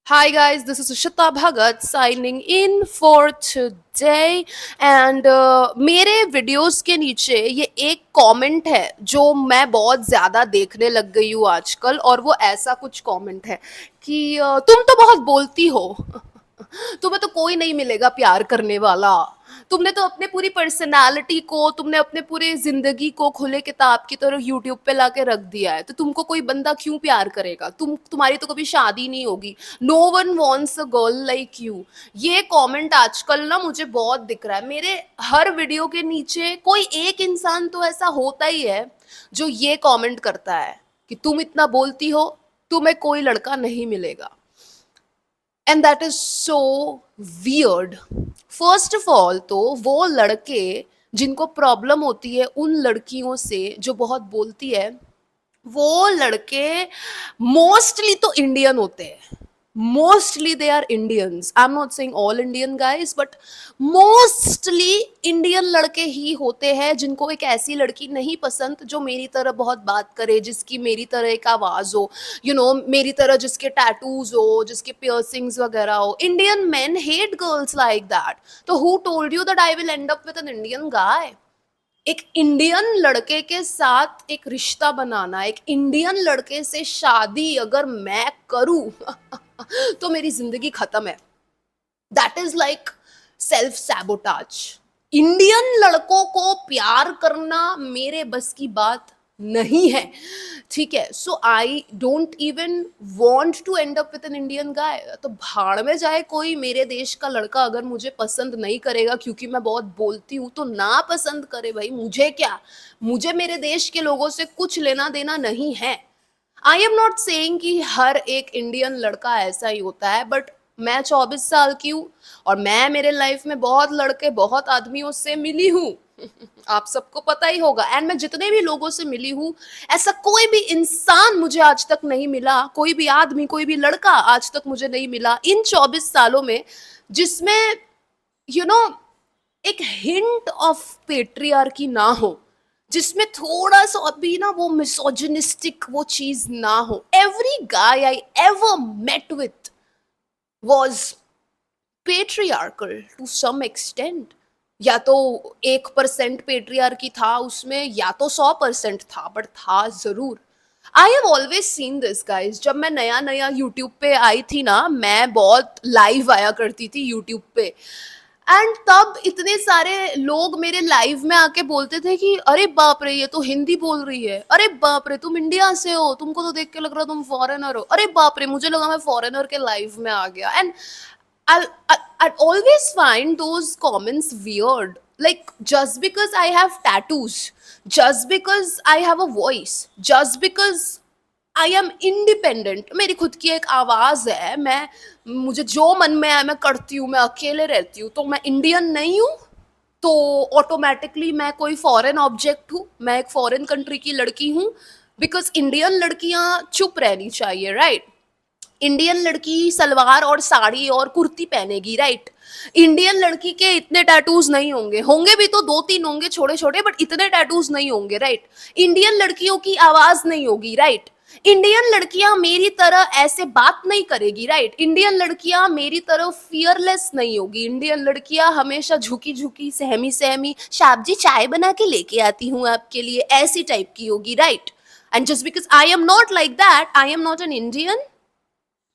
Hi guys, this is Ishita Bhagat signing in for today and मेरे videos के नीचे ये एक कमेंट है जो मैं बहुत ज़्यादा देखने लग गई हूँ आजकल और वो ऐसा कुछ कमेंट है कि तुम तो बहुत बोलती हो तुम्हें तो कोई नहीं मिलेगा प्यार करने वाला। तुमने तो अपने पूरी पर्सनालिटी को, तुमने अपने पूरे जिंदगी को खुले किताब की तरह यूट्यूब पे लाके रख दिया है, तो तुमको कोई बंदा क्यों प्यार करेगा? तुम्हारी तो कभी शादी नहीं होगी। No one wants a girl like you. ये कमेंट आजकल ना मुझे बहुत दिख रहा है मेरे हर वीडियो के नीचे। कोई एक इंसान तो ऐसा होता ही है जो ये कमेंट करता है कि तुम इतना बोलती हो, तुम्हें कोई लड़का नहीं मिलेगा। And that is so weird. First of all तो वो लड़के जिनको प्रॉब्लम होती है उन लड़कियों से जो बहुत बोलती है, वो लड़के मोस्टली तो इंडियन होते हैं। Mostly they are Indians. I am not saying all Indian guys, but mostly Indian लड़के ही होते हैं जिनको एक ऐसी लड़की नहीं पसंद जो मेरी तरह बहुत बात करे, जिसकी मेरी तरह एक आवाज हो, मेरी तरह जिसके टैटूज हो, जिसके पियर्सिंग्स वगैरह हो। Indian men hate girls like that. तो who told you that I will end up with an Indian guy? एक इंडियन लड़के के साथ एक रिश्ता बनाना, एक इंडियन लड़के से शादी अगर मैं करूं तो मेरी जिंदगी खत्म है। That is like self sabotage. Indian लड़कों को प्यार करना मेरे बस की बात नहीं है। ठीक है, so I don't even want to end up with an Indian guy. तो भाड़ में जाए कोई। मेरे देश का लड़का अगर मुझे पसंद नहीं करेगा क्योंकि मैं बहुत बोलती हूँ, तो ना पसंद करे भाई, मुझे क्या। मुझे मेरे देश के लोगों से कुछ लेना देना नहीं है। आई एम नॉट सेइंग कि हर एक इंडियन लड़का ऐसा ही होता है, बट मैं 24 साल की हूँ और मैं मेरे लाइफ में बहुत लड़के, बहुत आदमियों से मिली हूँ। आप सबको पता ही होगा। एंड मैं जितने भी लोगों से मिली हूँ, ऐसा कोई भी इंसान मुझे आज तक नहीं मिला, कोई भी आदमी, कोई भी लड़का आज तक मुझे नहीं मिला इन 24 सालों में, जिसमें यू you नो know, एक हिंट ऑफ पेट्रियार्की ना हो, जिसमें थोड़ा सा अभी ना वो मिसोजिनिस्टिक वो चीज ना हो। Every guy I ever met with was patriarchal to some extent. या तो 1% पेट्रियार्की था उसमें, या तो 100% था, बट था जरूर। I have always seen this guys. जब मैं नया नया यूट्यूब पे आई थी ना, मैं बहुत लाइव आया करती थी यूट्यूब पे। एंड तब इतने सारे लोग मेरे लाइव में आके बोलते थे कि अरे बाप रे, ये तो हिंदी बोल रही है। अरे बाप रे, तुम इंडिया से हो, तुमको तो देख के लग रहा तुम फॉरेनर हो। अरे बाप रे, मुझे लगा मैं फॉरेनर के लाइव में आ गया। And I'd always find those comments weird. Like, just because I have tattoos, just because I have a voice, just because I am independent, मेरी खुद की एक आवाज है, मैं मुझे जो मन में आए मैं करती हूँ, मैं अकेले रहती हूँ, तो मैं इंडियन नहीं हूँ? तो ऑटोमेटिकली मैं कोई फॉरेन ऑब्जेक्ट हूँ, मैं एक फॉरेन कंट्री की लड़की हूँ? बिकॉज इंडियन लड़कियां चुप रहनी चाहिए, राइट? इंडियन लड़की सलवार और साड़ी और कुर्ती पहनेगी, राइट? इंडियन लड़की के इतने टैटूज नहीं होंगे, होंगे भी तो 2-3 होंगे छोटे छोटे, बट इतने टैटूज नहीं होंगे, राइट? इंडियन लड़कियों की आवाज नहीं होगी, राइट? इंडियन लड़कियां मेरी तरह ऐसे बात नहीं करेगी, राइट? इंडियन लड़कियां मेरी तरह फियरलेस नहीं होगी। इंडियन लड़कियां हमेशा झुकी झुकी, सहमी सहमी, शाब जी चाय बना के लेके आती हूँ आपके लिए, ऐसी टाइप की होगी, right? And just because I am not like that, I am not an Indian.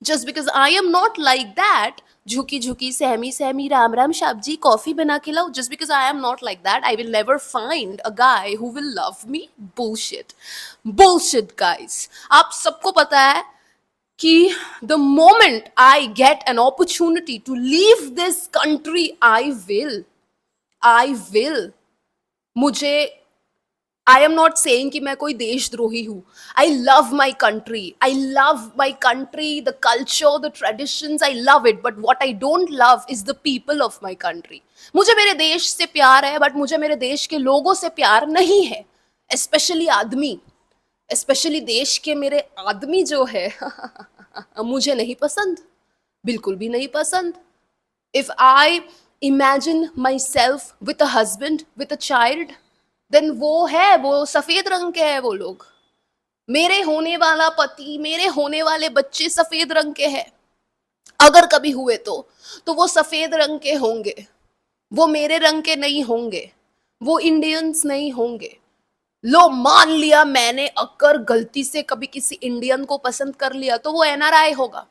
Just because I am not like that, झुकी झुकी, सहमी सहमी, राम राम शाब जी कॉफी बना के लाओ, just because I am not like that I will never find a guy who will love me. Bullshit, bullshit guys. आप सबको पता है कि the moment I get an opportunity to leave this country, I will. मुझे, आई am not saying कि मैं कोई देशद्रोही हूँ। I love my country, I love my country, the culture, the traditions, I love it, but what I don't love is the people of my country. मुझे मेरे देश से प्यार है, बट मुझे मेरे देश के लोगों से प्यार नहीं है। स्पेशली आदमी, स्पेशली देश के मेरे आदमी जो है मुझे नहीं पसंद, बिल्कुल भी नहीं पसंद। If I imagine myself with a husband, with a child, then वो सफेद रंग के हैं वो लोग। मेरे होने वाला पति, मेरे होने वाले बच्चे सफेद रंग के हैं। अगर कभी हुए तो वो सफेद रंग के होंगे, वो मेरे रंग के नहीं होंगे, वो इंडियंस नहीं होंगे। लो मान लिया मैंने अगर गलती से कभी किसी इंडियन को पसंद कर लिया तो वो एनआरआई होगा,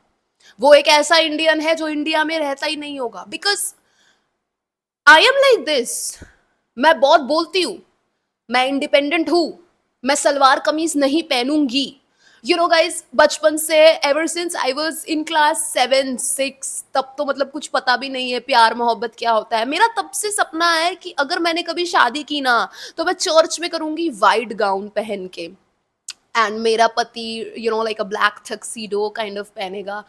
वो एक ऐसा इंडियन है जो इंडिया में रहता ही नहीं होगा। Because I am like this, मैं बहुत बोलती हूँ, मैं इंडिपेंडेंट हूँ, मैं सलवार कमीज नहीं पहनूंगी। यू नो गाइज, बचपन से ever since I was in class 7 6, तब तो मतलब कुछ पता भी नहीं है प्यार मोहब्बत क्या होता है। मेरा तब से सपना है कि अगर मैंने कभी शादी की ना तो मैं चर्च में करूंगी वाइट गाउन पहन के, एंड मेरा पति like a black tuxedo kind of पहनेगा।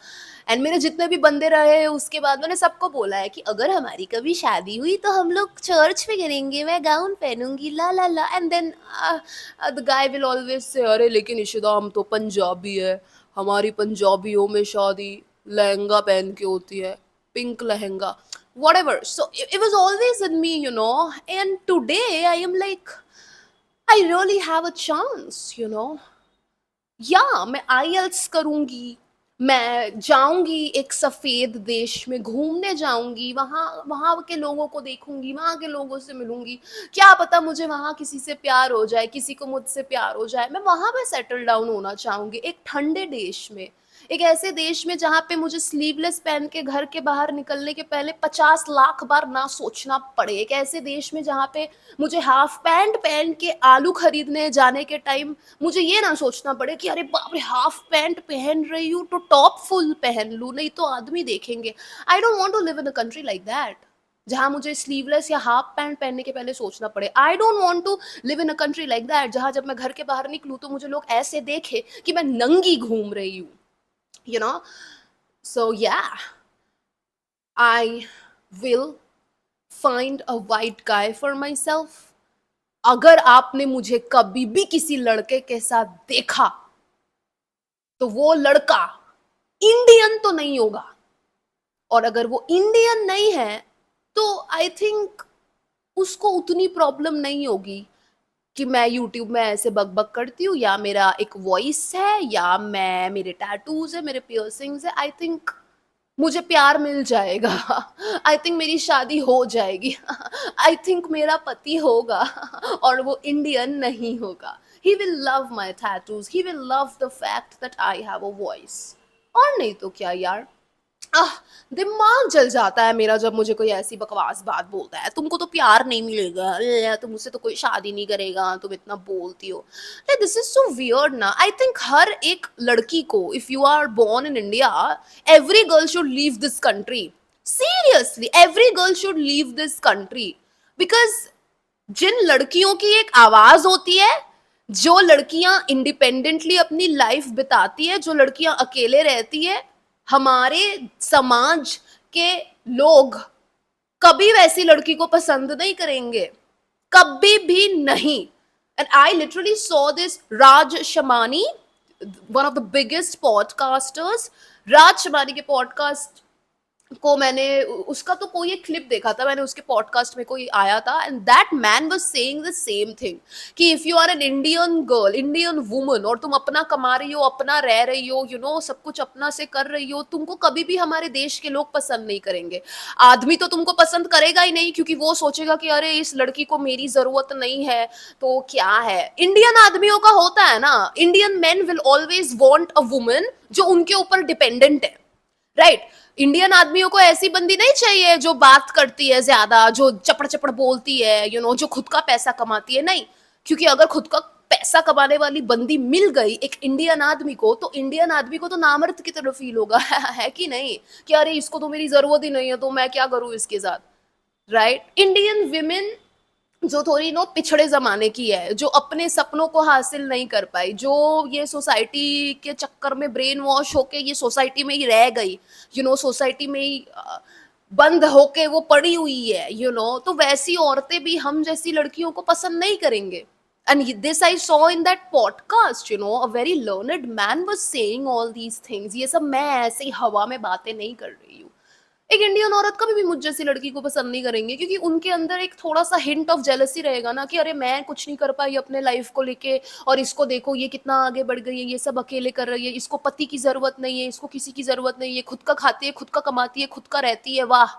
एंड मेरे जितने भी बंदे रहे हैं उसके बाद मैंने सबको बोला है कि अगर हमारी कभी शादी हुई तो हम लोग चर्च में करेंगे, मैं गाउन पहनूंगी, la la la. And then the guy will always say, अरे लेकिन इशिता हम तो पंजाबी है, हमारी पंजाबियों में शादी लहंगा पहन के होती है, pink lehenga, whatever. So it was always in me, and today I am like, I really have a chance, या मैं आईएल्स करूंगी, मैं जाऊंगी एक सफेद देश में घूमने जाऊंगी, वहां वहां के लोगों को देखूंगी, वहां के लोगों से मिलूंगी, क्या पता मुझे वहां किसी से प्यार हो जाए, किसी को मुझसे प्यार हो जाए, मैं वहां पे सेटल डाउन होना चाहूंगी एक ठंडे देश में, एक ऐसे देश में जहाँ पे मुझे स्लीवलेस पहन के घर के बाहर निकलने के पहले 50 लाख बार ना सोचना पड़े, एक ऐसे देश में जहाँ पे मुझे हाफ पैंट पहन के आलू खरीदने जाने के टाइम मुझे ये ना सोचना पड़े कि अरे बाप रे हाफ पैंट पहन रही हूँ तो टॉप फुल पहन लूँ नहीं तो आदमी देखेंगे। I don't want to live in a country like that जहाँ मुझे स्लीवलेस या हाफ पैंट पहनने के पहले सोचना पड़े। I don't want to live in a country like that जहाँ जब मैं घर के बाहर निकलूँ तो मुझे लोग ऐसे देखे कि मैं नंगी घूम रही हूँ, you know. So yeah, I will find a white guy for myself. अगर आपने मुझे कभी भी किसी लड़के के साथ देखा तो वो लड़का इंडियन तो नहीं होगा, और अगर वो इंडियन नहीं है तो आई थिंक उसको उतनी प्रॉब्लम नहीं होगी कि मैं यूट्यूब में ऐसे बक करती हूँ, या मेरा एक वॉइस है, या मैं मेरे टैटूज है, मेरे पियर्सिंग्स है। आई थिंक मुझे प्यार मिल जाएगा। आई थिंक मेरी शादी हो जाएगी। आई थिंक मेरा पति होगा और वो इंडियन नहीं होगा। He will love my tattoos, he will love the fact that I have a voice. और नहीं तो क्या यार। आह, दिमाग जल जाता है मेरा जब मुझे कोई ऐसी बकवास बात बोलता है, तुमको तो प्यार नहीं मिलेगा, तुमसे तो कोई शादी नहीं करेगा, तुम इतना बोलती हो। दिस इज सो वियर्ड ना। आई थिंक हर एक लड़की को, if you are born in India, every girl should leave this country. Seriously every girl should leave this country. Because जिन लड़कियों की एक आवाज होती है, जो लड़कियां इंडिपेंडेंटली अपनी लाइफ बिताती है, जो लड़कियां अकेले रहती है, हमारे समाज के लोग कभी वैसी लड़की को पसंद नहीं करेंगे, कभी भी नहीं। And I literally saw this Raj Shamani, one of the biggest podcasters. Raj Shamani के पॉडकास्ट को मैंने, उसका तो कोई एक क्लिप देखा था मैंने, उसके पॉडकास्ट में कोई आया था, and that man was saying the same thing कि if you are an Indian girl, Indian woman, और तुम अपना कमा रही हो, अपना रह रही हो, सब कुछ अपना से कर रही हो, तुमको कभी भी हमारे देश के लोग पसंद नहीं करेंगे। आदमी तो तुमको पसंद करेगा ही नहीं, क्योंकि वो सोचेगा कि अरे इस लड़की को मेरी जरूरत नहीं है तो क्या है। इंडियन आदमियों का होता है ना, Indian men will always want a woman जो उनके ऊपर डिपेंडेंट है, राइट। इंडियन आदमियों को ऐसी बंदी नहीं चाहिए जो बात करती है ज्यादा, जो चपड़ चपड़ बोलती है, जो खुद का पैसा कमाती है, नहीं। क्योंकि अगर खुद का पैसा कमाने वाली बंदी मिल गई एक इंडियन आदमी को, तो इंडियन आदमी को तो नामर्द की तरह फील होगा। है कि नहीं, कि अरे इसको तो मेरी जरूरत ही नहीं है तो मैं क्या करूं इसके साथ, राइट। इंडियन विमेन जो थोड़ी पिछड़े जमाने की है, जो अपने सपनों को हासिल नहीं कर पाई, जो ये सोसाइटी के चक्कर में ब्रेन वॉश होके ये सोसाइटी में ही रह गई, सोसाइटी में ही बंद होके वो पड़ी हुई है, तो वैसी औरतें भी हम जैसी लड़कियों को पसंद नहीं करेंगे। And this I saw in that podcast, a very learned man was saying all these things. ये सब मैं ऐसे ही हवा में बातें नहीं कर रही हूँ। एक इंडियन औरत कभी भी मुझ जैसी लड़की को पसंद नहीं करेंगे, क्योंकि उनके अंदर एक थोड़ा-सा हिंट ऑफ जेलसी रहेगा ना कि अरे मैं कुछ नहीं कर पाई अपने लाइफ को लेके, और इसको देखो ये कितना आगे बढ़ गई है, ये सब अकेले कर रही है, इसको पति की ज़रूरत नहीं है, इसको किसी की ज़रूरत नहीं है, खुद का खाती है, खुद का कमाती है, खुद का रहती है, वाह!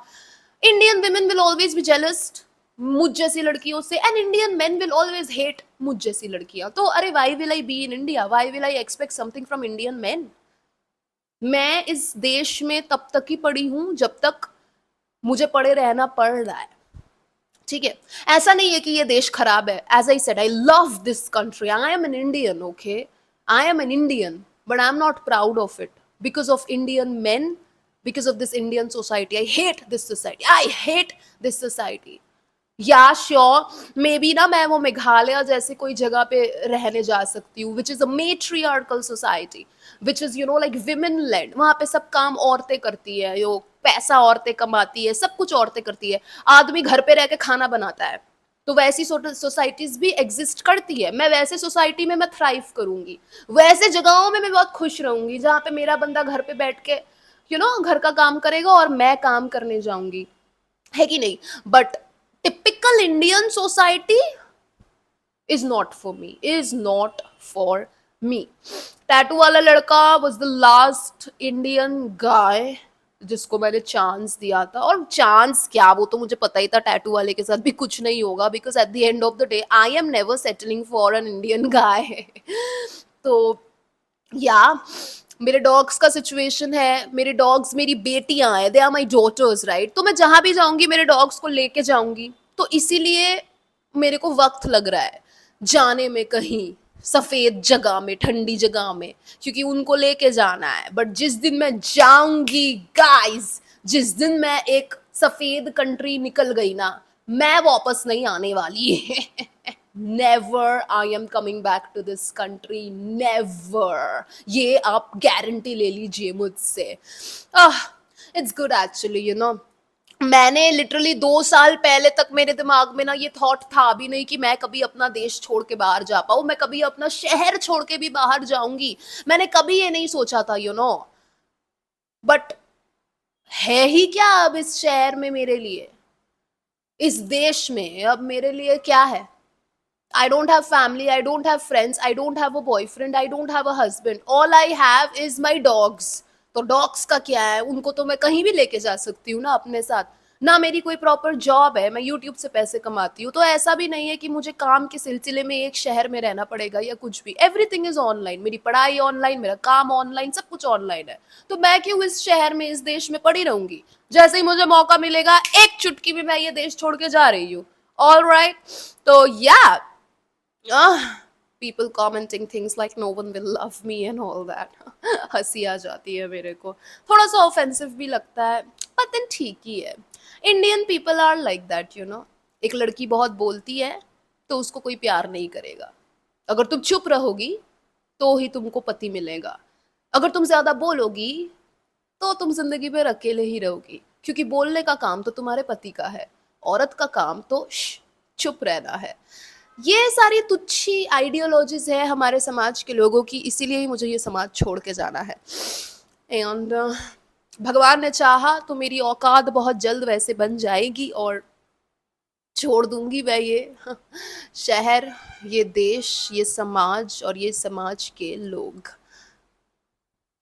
Indian women will always be jealous मुझ जैसी लड़कियों से, and Indian men will always hate मुझ जैसी लड़कियाँ। तो अरे why will I be in India? Why will I expect something from Indian main? मैं इस देश में तब तक ही पड़ी हूँ जब तक मुझे पड़े रहना पड़ रहा है, ठीक है? ऐसा नहीं है कि ये देश खराब है। As I said, I love this country, I am an Indian, okay? I am an Indian, but I am not proud of it because of Indian men, because of this Indian society. I hate this society, I hate this society. Yeah sure, maybe ना मैं वो मेघालय जैसे कोई जगह पे रहने जा सकती हूँ, which is a matriarchal society, which is like women lead. वहां पे सब काम औरतें करती है, यो पैसा औरतें कमाती है, सब कुछ औरतें करती है, आदमी घर पे रह के खाना बनाता है। तो वैसी सोसाइटीज भी एग्जिस्ट करती है। मैं वैसे सोसाइटी में मैं थ्राइव करूंगी, वैसे जगहों में मैं बहुत खुश रहूंगी जहाँ पे मेरा बंदा घर पे बैठ के घर का काम करेगा और मैं काम करने जाऊंगी, है कि नहीं? But typical Indian society is not for me, is not for me. Tattoo वाला लड़का was the last Indian guy जिसको मैंने चांस दिया था, और चांस क्या, वो तो मुझे पता ही था टैटू वाले के साथ भी कुछ नहीं होगा, because at the end of the day I am never settling for an Indian guy. तो या मेरे डॉग्स का सिचुएशन है, मेरे डॉग्स मेरी बेटियां हैं, they are my daughters, right? तो मैं जहां भी जाऊंगी मेरे डॉग्स को लेके जाऊंगी, तो इसीलिए मेरे को वक्त लग रहा है जाने में कहीं सफेद जगह में, ठंडी जगह में, क्योंकि उनको लेके जाना है। बट जिस दिन मैं जाऊंगी गाइस, जिस दिन मैं एक सफेद कंट्री निकल गई ना, मैं वापस नहीं आने वाली। Never I am coming back to this country, never. ये आप गारंटी ले लीजिए मुझसे। इट्स गुड एक्चुअली, मैंने लिटरली 2 साल पहले तक मेरे दिमाग में ना ये थॉट था भी नहीं कि मैं कभी अपना देश छोड़ के बाहर जा पाऊँ, मैं कभी अपना शहर छोड़ के भी बाहर जाऊंगी। मैंने कभी ये नहीं सोचा था, बट है ही क्या अब इस शहर में मेरे लिए, इस देश में अब मेरे लिए क्या है? I don't have family, I don't have friends, I don't have a boyfriend, I don't have a husband. All I have is my dogs. तो डॉग्स का क्या है? उनको तो मैं कहीं भी लेके जा सकती हूँ ना अपने साथ। ना मेरी कोई प्रॉपर जॉब है, मैं यूट्यूब से पैसे कमाती हूँ, तो ऐसा भी नहीं है कि मुझे काम के सिलसिले में एक शहर में रहना पड़ेगा या कुछ भी। एवरीथिंग इज ऑनलाइन, मेरी पढ़ाई ऑनलाइन, मेरा काम ऑनलाइन, सब कुछ ऑनलाइन है। तो मैं क्यों इस शहर में, इस देश में पड़ी रहूंगी? जैसे ही मुझे मौका मिलेगा, एक चुटकी में मैं ये देश छोड़ के जा रही हूँ। ऑल राइट, तो या people commenting things like no one will love me and all that. हंसी आ जाती है मेरे को, थोड़ा सा ऑफेंसिव भी लगता है, पर देन ठीक ही है। Indian people are like that, एक लड़की बहुत बोलती है तो उसको कोई प्यार नहीं करेगा। अगर तुम चुप रहोगी तो ही तुमको पति मिलेगा। अगर तुम ज्यादा बोलोगी तो तुम जिंदगी भर अकेले ही रहोगी, क्योंकि बोलने का काम तो तुम्हारे पति का है, औरत का काम तो चुप रहना है। ये सारी तुच्छी आइडियोलॉजीज है हमारे समाज के लोगों की, इसीलिए ही मुझे ये समाज छोड़ के जाना है। एंड भगवान ने चाहा तो मेरी औकात बहुत जल्द वैसे बन जाएगी और छोड़ दूंगी मैं ये शहर, ये देश, ये समाज और ये समाज के लोग।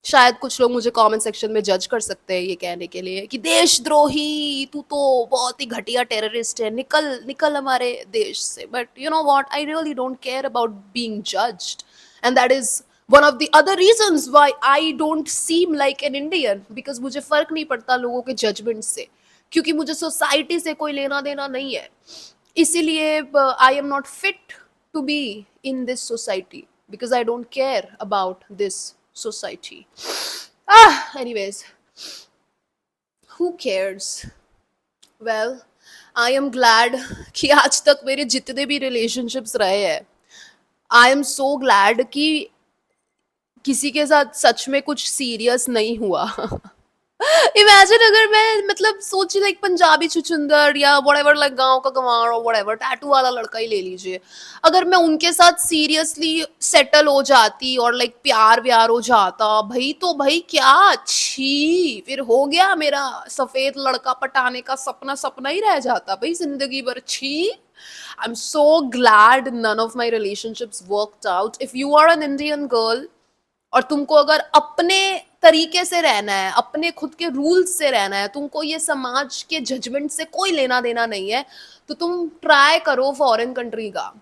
शायद कुछ लोग मुझे कमेंट सेक्शन में जज कर सकते हैं ये कहने के लिए कि देशद्रोही, तू तो बहुत ही घटिया टेररिस्ट है, निकल निकल हमारे देश से। But you know what, I really don't care about being judged, and that is one of the other reasons why I don't seem like an Indian, because मुझे फर्क नहीं पड़ता लोगों के जजमेंट से, क्योंकि मुझे सोसाइटी से कोई लेना देना नहीं है। इसीलिए I am not fit to be in this society because I don't care about this society. Anyways, who cares? Well, I am glad कि आज तक मेरे जितने भी relationships रहे हैं, I am so glad कि किसी के साथ सच में कुछ serious नहीं हुआ। इमेजिन अगर मैं मतलब सोची लाइक पंजाबी छुछुंदर या व्हाटएवर लाइक गांव का गंवार और व्हाटएवर टैटू वाला लड़का ही ले लीजिए, अगर मैं उनके साथ सीरियसली सेटल हो जाती और लाइक प्यार व्यार हो जाता भाई, तो भाई क्या छी, फिर हो गया मेरा सफेद लड़का पटाने का सपना सपना ही रह जाता भाई जिंदगी भर। छी। I'm so glad none of my relationships worked out. If you are an Indian girl और तुमको अगर अपने तरीके से रहना है, अपने खुद के रूल्स से रहना है, तुमको ये समाज के जजमेंट से कोई लेना देना नहीं है, तो तुम ट्राई करो फॉरेन कंट्री का।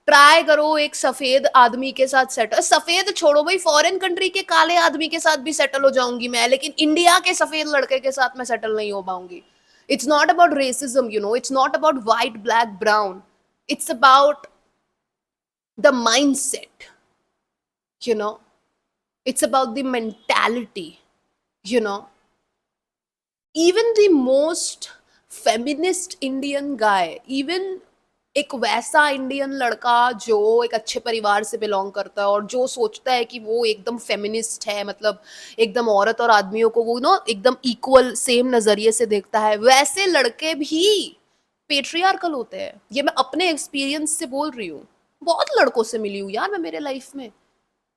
ट्राई करो एक सफेद आदमी के साथ सेटल, सफेद छोड़ो भाई, फॉरेन कंट्री के काले आदमी के साथ भी सेटल हो जाऊंगी मैं, लेकिन इंडिया के सफेद लड़के के साथ मैं सेटल नहीं हो पाऊंगी। It's not about racism, you know, it's not about white black brown, it's about the mindset, you know, it's about the mentality, you know. Even the most feminist Indian guy, even एक वैसा Indian लड़का जो एक अच्छे परिवार से belong करता है और जो सोचता है कि वो एकदम फेमिनिस्ट है, मतलब एकदम औरत और आदमियों को वो नो एकदम इक्वल सेम नजरिए से देखता है, वैसे लड़के भी पेट्रियार्कल होते हैं। ये मैं अपने एक्सपीरियंस से बोल रही हूँ, बहुत लड़कों से मिली हूँ यार मैं मेरे लाइफ में।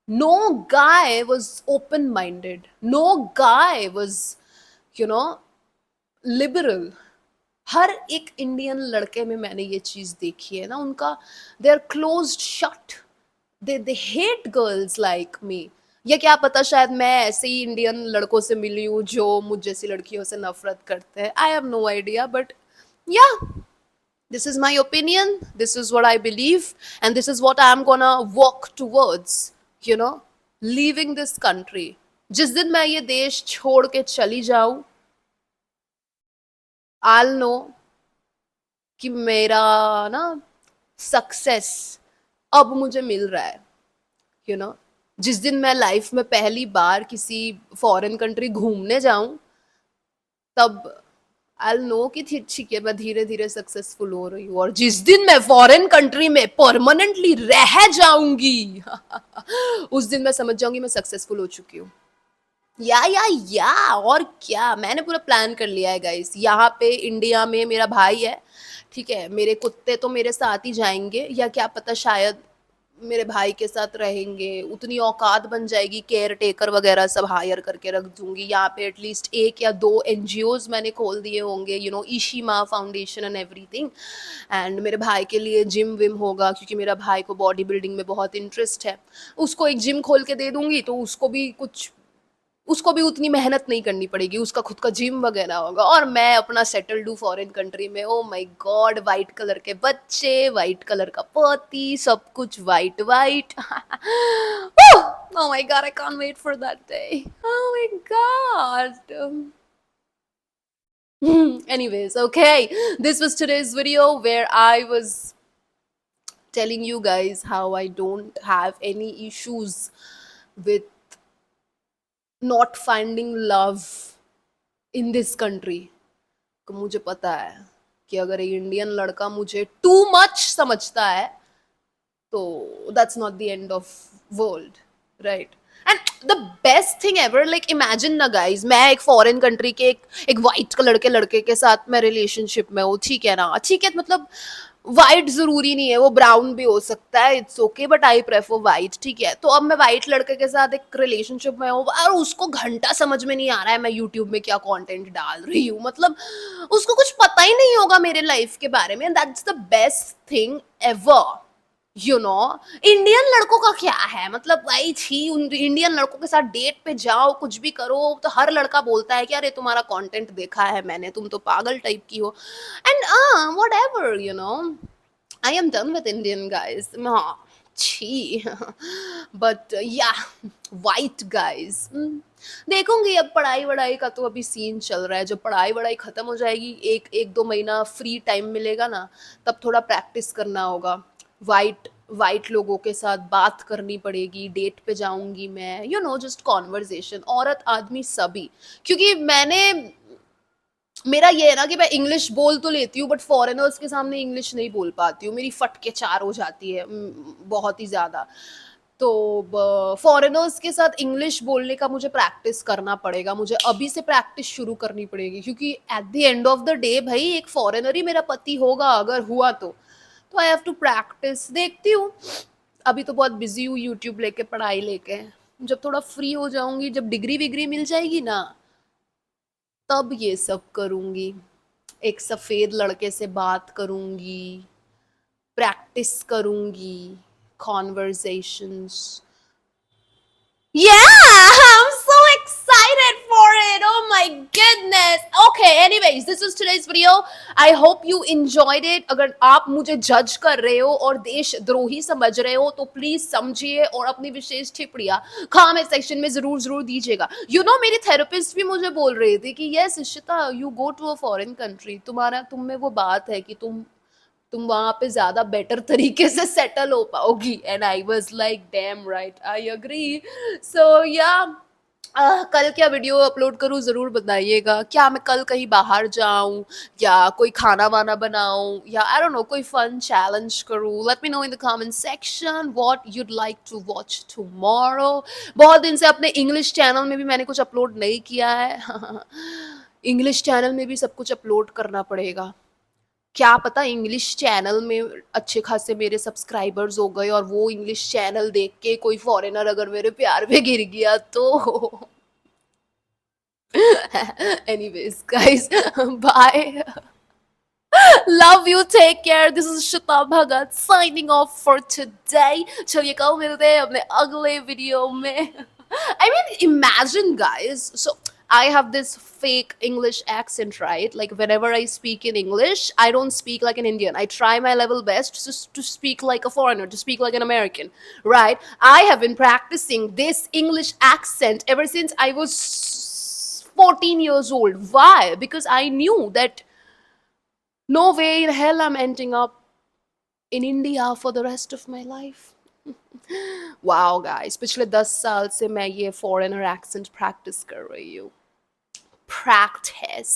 No guy was open minded, no guy was you know liberal. हर एक इंडियन लड़के में मैंने ये चीज देखी है ना, उनका they are closed shut, they hate girls like me. या क्या पता शायद मैं ऐसे ही इंडियन लड़कों से मिली हूँ जो मुझ जैसी लड़कियों से नफरत करते हैं, I have no idea, but yeah this is my opinion, this is what I believe, and this is what I'm gonna work towards, you know, leaving this country। जिस दिन मैं ये देश छोड़ के चली जाऊं, I'll know कि मेरा ना सक्सेस अब मुझे मिल रहा है, यू नो। जिस दिन मैं लाइफ में पहली बार किसी फॉरेन कंट्री घूमने जाऊं, तब आई नो कि ठीक है मैं धीरे धीरे सक्सेसफुल हो रही हूँ, और जिस दिन मैं फॉरेन कंट्री में परमानेंटली रह जाऊंगी उस दिन मैं समझ जाऊंगी मैं सक्सेसफुल हो चुकी हूँ। या और क्या, मैंने पूरा प्लान कर लिया है गाइस। यहाँ पे इंडिया में मेरा भाई है, ठीक है, मेरे कुत्ते तो मेरे साथ ही जाएंगे, या क्या पता शायद मेरे भाई के साथ रहेंगे, उतनी औकात बन जाएगी, केयर टेकर वगैरह सब हायर करके रख दूंगी। यहाँ पे एटलीस्ट एक या दो एनजीओज मैंने खोल दिए होंगे, यू नो, ईशीमा फाउंडेशन एंड एवरीथिंग। एंड मेरे भाई के लिए जिम विम होगा, क्योंकि मेरा भाई को बॉडी बिल्डिंग में बहुत इंटरेस्ट है, उसको एक जिम खोल के दे दूंगी, तो उसको भी उतनी मेहनत नहीं करनी पड़ेगी, उसका खुद का जिम वगैरह होगा, और मैं अपना सेटल डू फॉरेन कंट्री में। Oh my God, white colour के बच्चे, वाइट कलर का पति, सब कुछ white white. Oh my god, I can't wait for that day. Oh my god. Anyways, okay, this was today's video where I was telling you guys how I don't have any issues with not finding love in this country। तो मुझे पता है कि अगर एक Indian लड़का मुझे too much समझता है, तो that's not the end of world, right. And the best thing ever, like imagine ना गाइज, मैं एक फॉरेन कंट्री के एक वाइट कलर के लड़के के साथ मैं रिलेशनशिप में हूँ, ठीक है ना, ठीक है, मतलब वाइट जरूरी नहीं है, वो ब्राउन भी हो सकता है, it's okay, but I prefer white, ठीक है। तो अब मैं वाइट लड़के के साथ एक रिलेशनशिप में हूँ और उसको घंटा समझ में नहीं आ रहा है मैं यूट्यूब में क्या कंटेंट डाल रही हूँ, मतलब उसको कुछ पता ही नहीं होगा मेरे लाइफ के बारे में। That's the best thing ever, you know. Indian लड़कों का क्या है, मतलब भाई छी, उन इंडियन लड़कों के साथ डेट पे जाओ, कुछ भी करो, तो हर लड़का बोलता है कि अरे तुम्हारा कंटेंट देखा है मैंने, तुम तो पागल टाइप की हो। And whatever, you know, I am done with Indian guys. हाँ छी। बट या वाइट गाइज देखूंगी। अब पढ़ाई वढ़ाई का तो अभी सीन चल रहा है, जब पढ़ाई वढ़ाई खत्म हो जाएगी, एक दो महीना फ्री टाइम मिलेगा ना, तब थोड़ा प्रैक्टिस करना होगा, वाइट लोगों के साथ बात करनी पड़ेगी, डेट पे जाऊंगी मैं, यू नो, जस्ट कॉन्वर्जेशन, औरत आदमी सभी। क्योंकि मेरा ये है ना कि मैं इंग्लिश बोल तो लेती हूँ, बट फॉरेनर्स के सामने इंग्लिश नहीं बोल पाती हूँ, मेरी फट के चार हो जाती है बहुत ही ज़्यादा। तो फॉरेनर्स के साथ इंग्लिश बोलने का मुझे प्रैक्टिस करना पड़ेगा, मुझे अभी से प्रैक्टिस शुरू करनी पड़ेगी, क्योंकि at the end of the day भाई एक फॉरेनर ही मेरा पति होगा अगर हुआ तो आई हैव टू प्रैक्टिस। देखती हूँ, अभी तो बहुत बिजी हूँ यूट्यूब लेके, पढ़ाई लेके। जब थोड़ा फ्री हो जाऊंगी, जब डिग्री विग्री मिल जाएगी ना, तब ये सब करूंगी। एक सफेद लड़के से बात करूंगी, प्रैक्टिस करूंगी conversations. Yeah, I'm so excited for it. Oh my goodness. Okay, anyways, this is today's video. I hope you enjoyed it. अगर आप मुझे जज कर रहे हो और देशद्रोही समझ रहे हो तो प्लीज समझिए और अपनी विशेष टिप्पणियां कमेंट सेक्शन में जरूर जरूर दीजिएगा। मेरी थेरेपिस्ट भी मुझे बोल रही थी कि yes Ishita, you go to a foreign country, तुम में वो बात है कि तुम वहां पे ज्यादा बेटर तरीके से सेटल हो पाओगी। And I was like damn right, I agree. So या कल क्या वीडियो अपलोड करूँ जरूर बताइएगा। क्या मैं कल कहीं बाहर जाऊं या कोई खाना वाना बनाऊं या आई डोंट नो कोई फन चैलेंज करूं? Let me know in the comment section what you'd like to watch tomorrow. बहुत दिन से अपने इंग्लिश चैनल में भी मैंने कुछ अपलोड नहीं किया है। इंग्लिश चैनल में भी सब कुछ अपलोड करना पड़ेगा। क्या पता इंग्लिश चैनल में अच्छे खासे मेरे सब्सक्राइबर्स हो गए और वो इंग्लिश चैनल देख के कोई फॉरेनर अगर मेरे प्यार में गिर गया तो। Anyways guys, bye, love you, take care. This is Shita Bhagat signing off for today. चलिए कल मिलते हैं अपने अगले वीडियो में। I mean, imagine, guys. So, I have this fake English accent, right? Like, whenever I speak in English, I don't speak like an Indian. I try my level best to speak like a foreigner, to speak like an American, right? I have been practicing this English accent ever since I was 14 years old. Why? Because I knew that no way in hell I'm ending up in India for the rest of my life. Wow guys, पिछले 10 साल से मैं ये foreigner accent practice कर रही हूँ। Practice,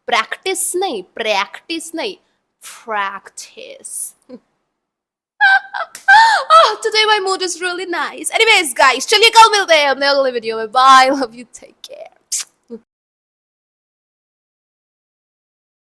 practice नहीं, practice. Today my mood is really nice. Anyways guys, चलिए कल मिलते हैं अपने अगले वीडियो में। Bye, love you, take care.